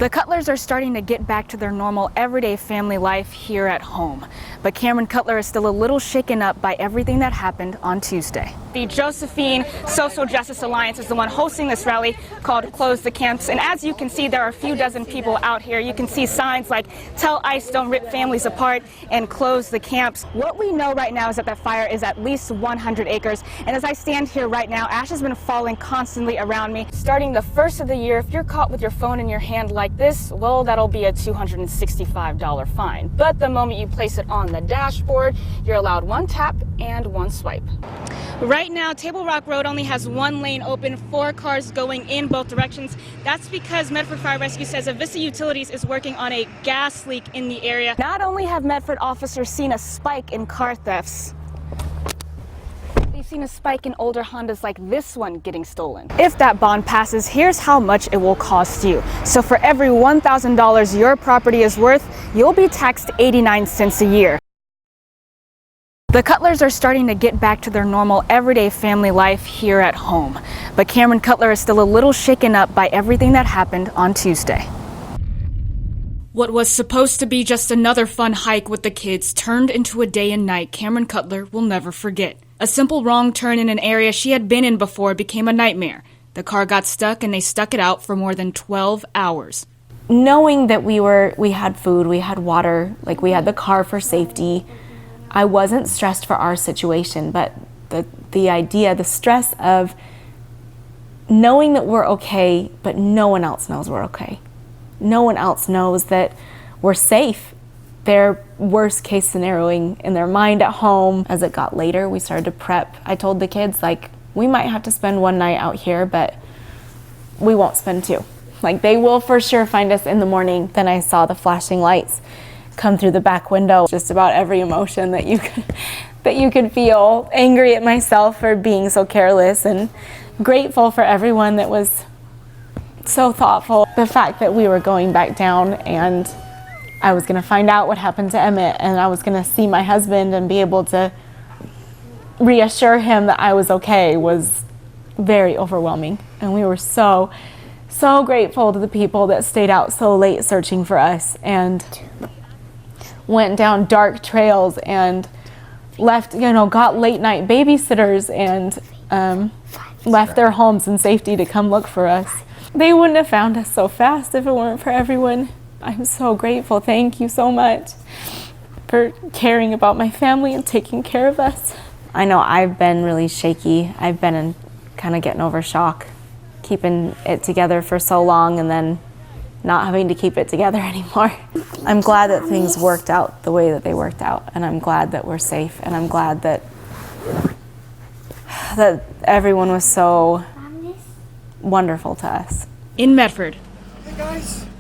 The Cutlers are starting to get back to their normal everyday family life here at home. But Cameron Cutler is still a little shaken up by everything that happened on Tuesday. The Josephine Social Justice Alliance is the one hosting this rally called Close the Camps. And as you can see, there are a few dozen people out here. You can see signs like "Tell ICE don't rip families apart" and "Close the camps." What we know right now is that the fire is at least 100 acres. And as I stand here right now, ash has been falling constantly around me. Starting the first of the year, if you're caught with your phone in your hand like this, well, that'll be a $265 fine. But the moment you place it on the dashboard, you're allowed one tap and one swipe. Right now, Table Rock Road only has one lane open, 4 cars going in both directions. That's because Medford Fire Rescue says Avista Utilities is working on a gas leak in the area. Not only have Medford officers seen a spike in car thefts, they've seen a spike in older Hondas like this one getting stolen. If that bond passes, here's how much it will cost you. So for every $1,000 your property is worth, you'll be taxed 89 cents a year. The Cutlers are starting to get back to their normal everyday family life here at home. But Cameron Cutler is still a little shaken up by everything that happened on Tuesday. What was supposed to be just another fun hike with the kids turned into a day and night Cameron Cutler will never forget. A simple wrong turn in an area she had been in before became a nightmare. The car got stuck and they stuck it out for more than 12 hours. Knowing that we had food, we had water, like we had the car for safety, I wasn't stressed for our situation, but the stress of knowing that we're okay, but no one else knows we're okay. No one else knows that we're safe. Their worst case scenarioing in their mind at home. As it got later, we started to prep. I told the kids, like, we might have to spend one night out here, but we won't spend 2. Like, they will for sure find us in the morning. Then I saw the flashing lights come through the back window. Just about every emotion that you could feel. Angry at myself for being so careless, and grateful for everyone that was so thoughtful. The fact that we were going back down and I was gonna find out what happened to Emmett, and I was gonna see my husband and be able to reassure him that I was okay, was very overwhelming. And we were so grateful to the people that stayed out so late searching for us and went down dark trails and left, got late night babysitters and left their homes in safety to come look for us. They wouldn't have found us so fast if it weren't for everyone. I'm so grateful. Thank you so much for caring about my family and taking care of us. I know I've been really shaky. I've been in kind of getting over shock, keeping it together for so long and then not having to keep it together anymore. I'm glad that things worked out the way that they worked out, and I'm glad that we're safe, and I'm glad that everyone was so wonderful to us. In Medford,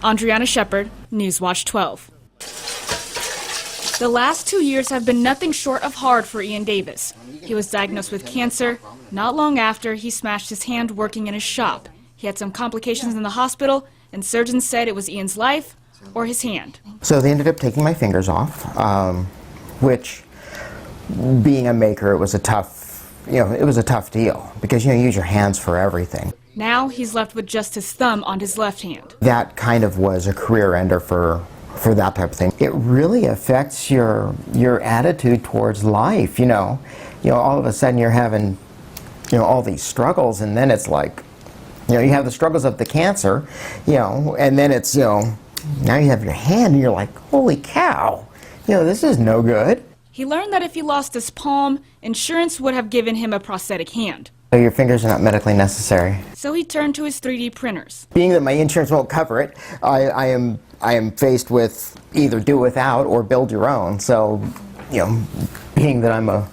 Andryanna Sheppard, Newswatch 12. The last 2 years have been nothing short of hard for Ian Davis. He was diagnosed with cancer. Not long after, he smashed his hand working in his shop. He had some complications in the hospital, and surgeons said it was Ian's life or his hand. So they ended up taking my fingers off, which, being a maker, it was a tough deal because you use your hands for everything. Now he's left with just his thumb on his left hand. That kind of was a career ender for that type of thing. It really affects your attitude towards life. All of a sudden you're having all these struggles, and then it's like, you have the struggles of the cancer, and then it's, now you have your hand and you're like, holy cow, this is no good. He learned that if he lost his palm, insurance would have given him a prosthetic hand. So your fingers are not medically necessary. So he turned to his 3D printers. Being that my insurance won't cover it, I am faced with either do without or build your own. So, being that I'm a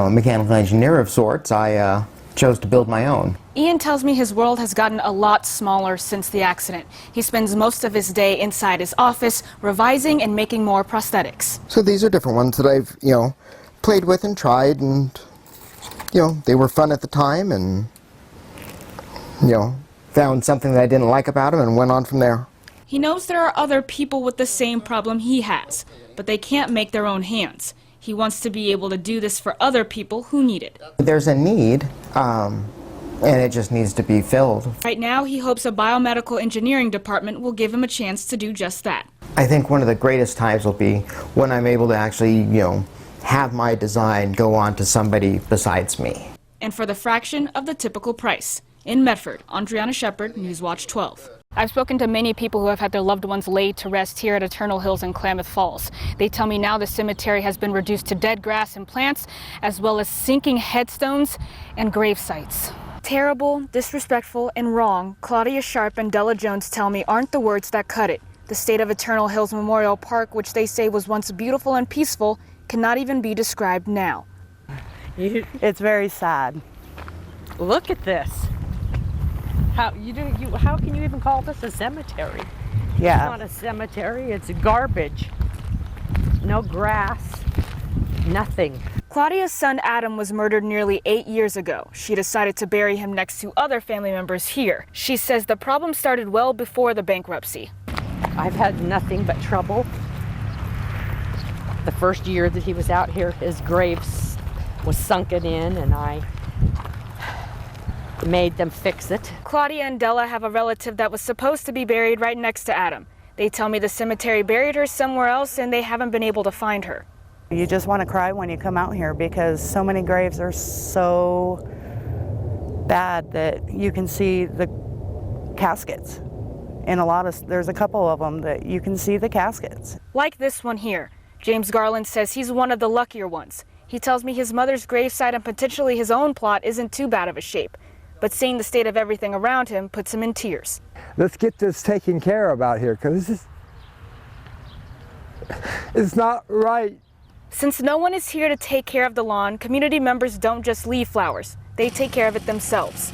mechanical engineer of sorts, I chose to build my own. Ian tells me his world has gotten a lot smaller since the accident. He spends most of his day inside his office, revising and making more prosthetics. So these are different ones that I've, played with and tried, and, they were fun at the time, and, found something that I didn't like about them and went on from there. He knows there are other people with the same problem he has, but they can't make their own hands. He wants to be able to do this for other people who need it. There's a need and it just needs to be filled. Right now, he hopes a biomedical engineering department will give him a chance to do just that. I think one of the greatest times will be when I'm able to actually, have my design go on to somebody besides me. And for the fraction of the typical price. In Medford, Andryanna Sheppard, Newswatch 12. I've spoken to many people who have had their loved ones laid to rest here at Eternal Hills in Klamath Falls. They tell me now the cemetery has been reduced to dead grass and plants, as well as sinking headstones and grave sites. Terrible, disrespectful, and wrong, Claudia Sharp and Della Jones tell me aren't the words that cut it. The state of Eternal Hills Memorial Park, which they say was once beautiful and peaceful, cannot even be described now. It's very sad. Look at this. How can you even call this a cemetery? Yeah. It's not a cemetery, it's garbage. No grass, nothing. Claudia's son Adam was murdered nearly 8 years ago. She decided to bury him next to other family members here. She says the problem started well before the bankruptcy. I've had nothing but trouble. The first year that he was out here, his grave was sunken in, and I made them fix it. Claudia and Della have a relative that was supposed to be buried right next to Adam. They tell me the cemetery buried her somewhere else and they haven't been able to find her. You just want to cry when you come out here because so many graves are so bad that you can see the caskets. And there's a couple of them that you can see the caskets. Like this one here. James Garland says he's one of the luckier ones. He tells me his mother's gravesite and potentially his own plot isn't too bad of a shape. But seeing the state of everything around him puts him in tears. Let's get this taken care of out here, because it's not right. Since no one is here to take care of the lawn, community members don't just leave flowers. They take care of it themselves.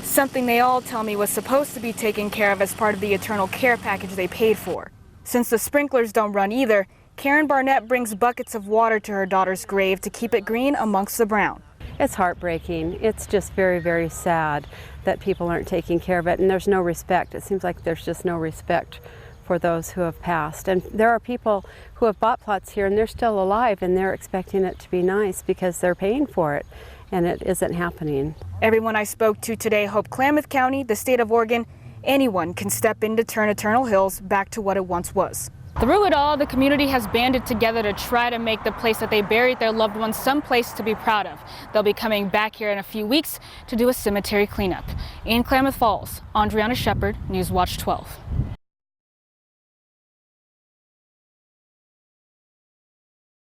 Something they all tell me was supposed to be taken care of as part of the Eternal Care package they paid for. Since the sprinklers don't run either, Karen Barnett brings buckets of water to her daughter's grave to keep it green amongst the brown. It's heartbreaking. It's just very, very sad that people aren't taking care of it, and there's no respect. It seems like there's just no respect for those who have passed. And there are people who have bought plots here and they're still alive and they're expecting it to be nice because they're paying for it, and it isn't happening. Everyone I spoke to today hope Klamath County, the state of Oregon, anyone can step in to turn Eternal Hills back to what it once was. Through it all, the community has banded together to try to make the place that they buried their loved ones someplace to be proud of. They'll be coming back here in a few weeks to do a cemetery cleanup. In Klamath Falls, Andryanna Sheppard, Newswatch 12.